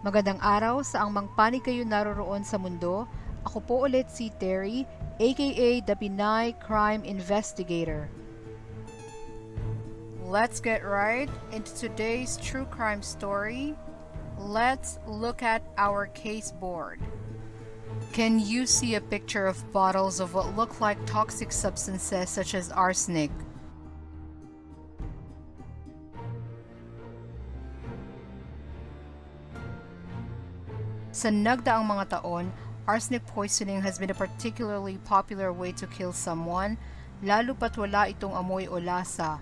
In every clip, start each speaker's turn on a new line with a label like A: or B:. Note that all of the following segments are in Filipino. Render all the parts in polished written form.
A: Magandang araw sa ang mangpanig kayo naroroon sa mundo. Ako po ulit si Terry, aka the Pinay Crime Investigator. Let's get right into today's true crime story. Let's look at our case board. Can you see a picture of bottles of what look like toxic substances such as arsenic? Sa nagdaang mga taon, arsenic poisoning has been a particularly popular way to kill someone, lalo pat wala itong amoy o lasa.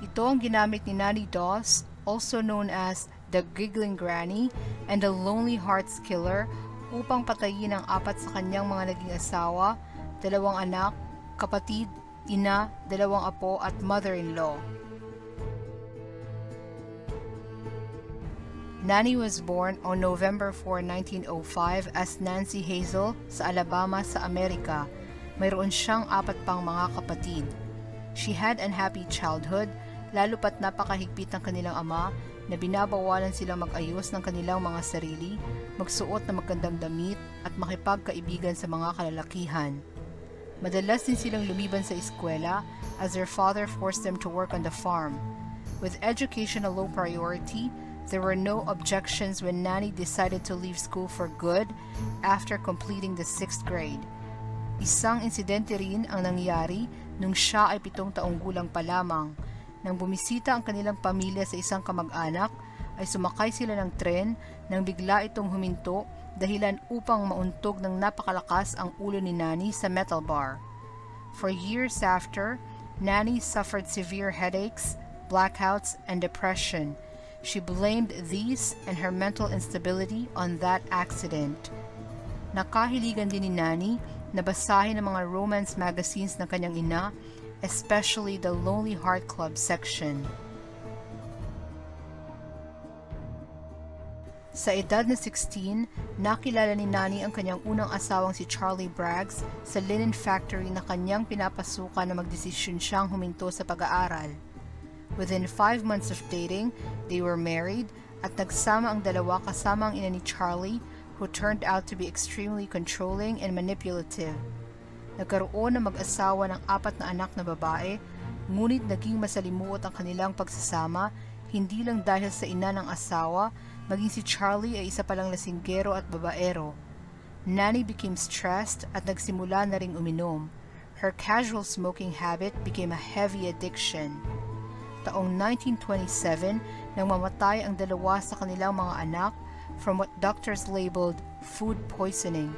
A: Ito ang ginamit ni Nannie Doss, also known as the Giggling Granny and the Lonely Hearts Killer, upang patayin ang 4 sa kanyang mga naging asawa, 2 anak, kapatid, ina, 2 apo at mother-in-law. Nannie was born on November 4, 1905 as Nancy Hazel sa Alabama sa Amerika. Mayroon siyang 4 pang mga kapatid. She had an happy childhood, lalo pat napakahigpit ng kanilang ama na binabawalan silang mag-ayos ng kanilang mga sarili, magsuot ng magandang damit at makipagkaibigan sa mga kalalakihan. Madalas din silang lumiban sa eskwela as their father forced them to work on the farm. With education a low priority, there were no objections when Nannie decided to leave school for good after completing the 6th grade. Isang insidente rin ang nangyari nung siya ay 7 taong gulang pa lamang. Nang bumisita ang kanilang pamilya sa isang kamag-anak, ay sumakay sila ng tren nang bigla itong huminto dahilan upang mauntog ng napakalakas ang ulo ni Nannie sa metal bar. For years after, Nannie suffered severe headaches, blackouts, and depression. She blamed these and her mental instability on that accident. Nakahiligan din ni Nannie na basahin ang mga romance magazines ng kanyang ina, especially the Lonely Heart Club section. Sa edad na 16, nakilala ni Nannie ang kanyang unang asawang si Charlie Braggs sa linen factory na kanyang pinapasukan na magdesisyon siyang huminto sa pag-aaral. Within 5 months of dating, they were married at nagsama ang dalawa kasama ang ina ni Charlie, who turned out to be extremely controlling and manipulative. Nagkaroon ng mag-asawa ng 4 na anak na babae, ngunit naging masalimuot ang kanilang pagsasama, hindi lang dahil sa ina ng asawa, maging si Charlie ay isa palang lasinggero at babaero. Nannie became stressed at nagsimula na ring uminom. Her casual smoking habit became a heavy addiction. Taong 1927 nang mamatay ang 2 sa kanilang mga anak from what doctors labeled food poisoning.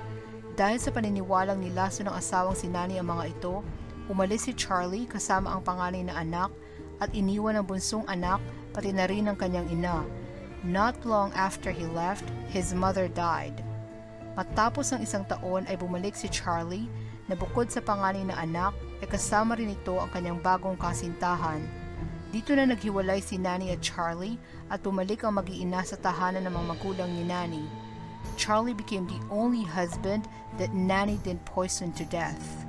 A: Dahil sa paniniwalang nilaso ng asawang si Nannie ang mga ito, umalis si Charlie kasama ang panganay na anak at iniwan ang bunsong anak pati na rin ang kanyang ina. Not long after he left, his mother died. Matapos ang 1 taon ay bumalik si Charlie na bukod sa panganay na anak ay kasama rin ito ang kanyang bagong kasintahan. Dito na naghiwalay si Nannie at Charlie at bumalik ang mag-iina sa tahanan ng mga magulang ni Nannie. Charlie became the only husband that Nannie didn't poison to death.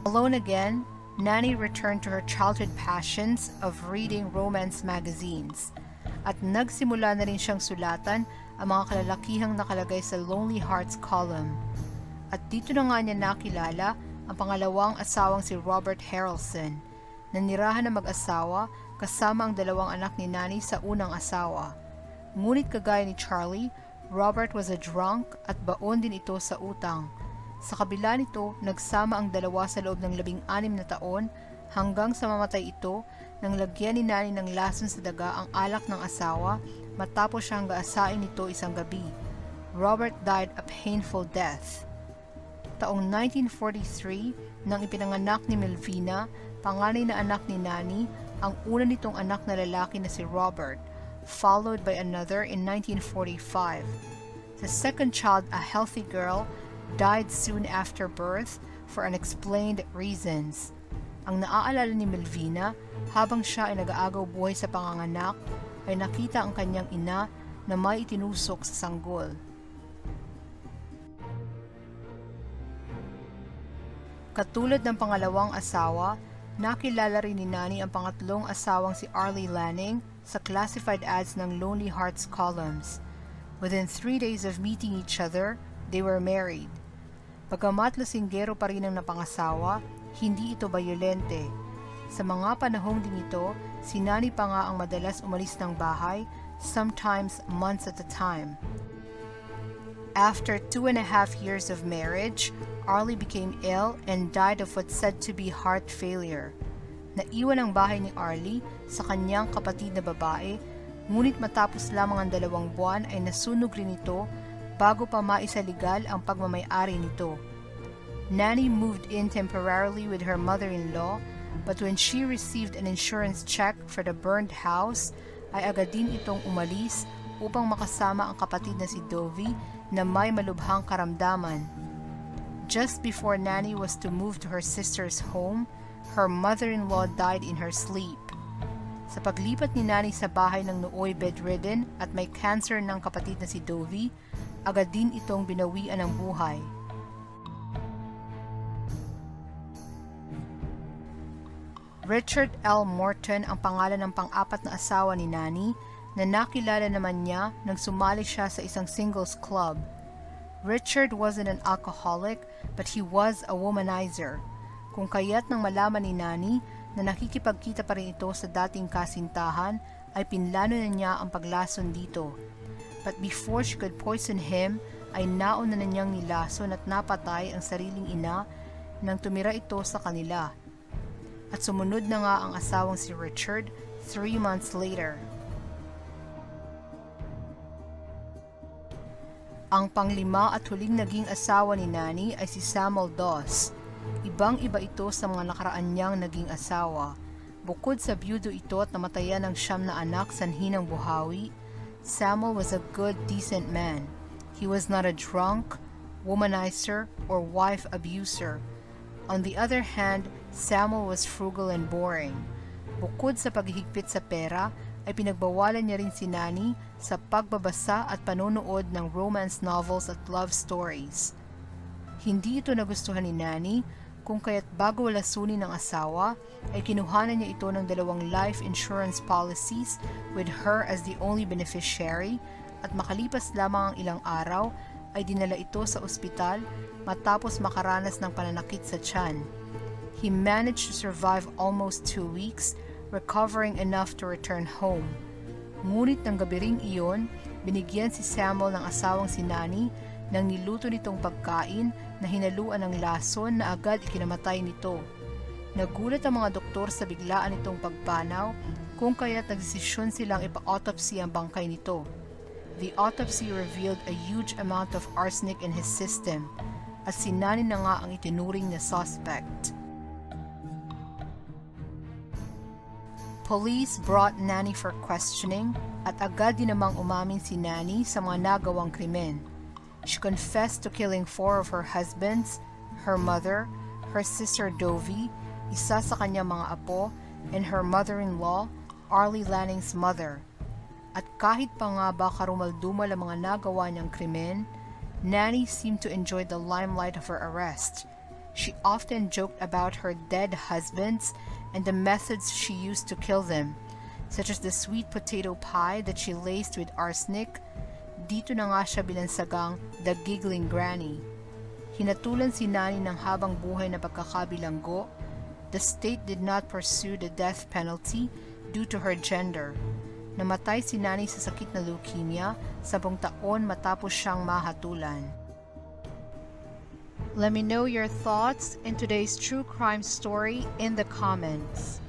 A: Alone again, Nannie returned to her childhood passions of reading romance magazines. At nagsimula na rin siyang sulatan ang mga kalalakihang nakalagay sa Lonely Hearts column. At dito na nga niya nakilala ang pangalawang asawang si Robert Harrelson. Nanirahan na mag-asawa kasama ang 2 anak ni Nannie sa unang asawa. Ngunit kagaya ni Charlie, Robert was a drunk at baon din ito sa utang. Sa kabila nito, nagsama ang 2 sa loob ng 16 na taon hanggang sa mamatay ito nang lagyan ni Nannie ng lason sa daga ang alak ng asawa matapos siyang gaasain nito isang gabi. Robert died a painful death. Taong 1943, nang ipinanganak ni Melvina, panganay na anak ni Nannie, ang una nitong anak na lalaki na si Robert, followed by another in 1945. The second child, a healthy girl, died soon after birth for unexplained reasons. Ang naaalala ni Melvina, habang siya ay nag-aagaw buhay sa panganganak, ay nakita ang kanyang ina na may itinusok sa sanggol. Katulad ng pangalawang asawa, Nakilala rin ni Nannie ang pangatlong asawang si Arlie Lanning sa classified ads ng Lonely Hearts columns. Within 3 days of meeting each other, they were married. Bagamat lasinggero pa rin ang napangasawa, hindi ito bayolente. Sa mga panahong din ito, si Nannie pa nga ang madalas umalis ng bahay, sometimes months at a time. After 2.5 years of marriage, Arlie became ill and died of what's said to be heart failure. Naiwan ang bahay ni Arlie sa kanyang kapatid na babae, ngunit matapos lamang ang 2 buwan ay nasunog rin ito bago pa maisaligal ang pagmamay-ari nito. Nannie moved in temporarily with her mother-in-law, but when she received an insurance check for the burned house, ay agad din itong umalis upang makasama ang kapatid na si Dovie na may malubhang karamdaman. Just before Nannie was to move to her sister's home, her mother-in-law died in her sleep. Sa paglipat ni Nannie sa bahay ng nooy bedridden at may cancer ng kapatid na si Dovie, agad din itong binawian ng buhay. Richard L. Morton ang pangalan ng pang-apat na asawa ni Nannie, na nakilala naman niya nang sumali siya sa isang singles club. Richard wasn't an alcoholic, but he was a womanizer. Kung kaya't nang malaman ni Nannie na nakikipagkita pa rin ito sa dating kasintahan, ay pinlano na niya ang paglason dito. But before she could poison him, ay nauna na niyang nilason at napatay ang sariling ina nang tumira ito sa kanila. At sumunod na nga ang asawang si Richard 3 months later. Ang panglima at huling naging asawa ni Nannie ay si Samuel Doss. Ibang-iba ito sa mga nakaraan niyang naging asawa. Bukod sa byudo ito at namatayan ng 9 na anak sanhi ng buhawi, Samuel was a good, decent man. He was not a drunk, womanizer, or wife abuser. On the other hand, Samuel was frugal and boring. Bukod sa paghihigpit sa pera, ay pinagbawalan niya rin si Nannie sa pagbabasa at panonood ng romance novels at love stories. Hindi ito nagustuhan ni Nannie, kung kaya't bago lasunin ng asawa, ay kinuhanan niya ito ng 2 life insurance policies with her as the only beneficiary, at makalipas lamang ang ilang araw, ay dinala ito sa ospital matapos makaranas ng pananakit sa tiyan. He managed to survive almost 2 weeks, recovering enough to return home. Ngunit ng gabi ring iyon, binigyan si Samuel ng asawang si Nannie ng niluto nitong pagkain na hinaluan ng lason na agad ikinamatay nito. Nagulat ang mga doktor sa biglaan nitong pagpanaw, kung kaya't nagdesisyon silang ipa-autopsy ang bangkay nito. The autopsy revealed a huge amount of arsenic in his system, at si Nannie na nga ang itinuring na suspect. Police brought Nannie for questioning at agad din namang umamin si Nannie sa mga nagawang krimen. She confessed to killing 4 of her husbands, her mother, her sister Dovie, isa sa kanyang mga apo, and her mother-in-law, Arlie Lanning's mother. At kahit pa nga ba karumaldumal ang mga nagawa niyang krimen, Nannie seemed to enjoy the limelight of her arrest. She often joked about her dead husbands and the methods she used to kill them, such as the sweet potato pie that she laced with arsenic. Dito na nga siya binansagang the Giggling Granny. Hinatulan si Nannie ng habang buhay na pagkakabilanggo. The state did not pursue the death penalty due to her gender. Namatay si Nannie sa sakit na leukemia 10 taon matapos siyang mahatulan. Let me know your thoughts in today's true crime story in the comments.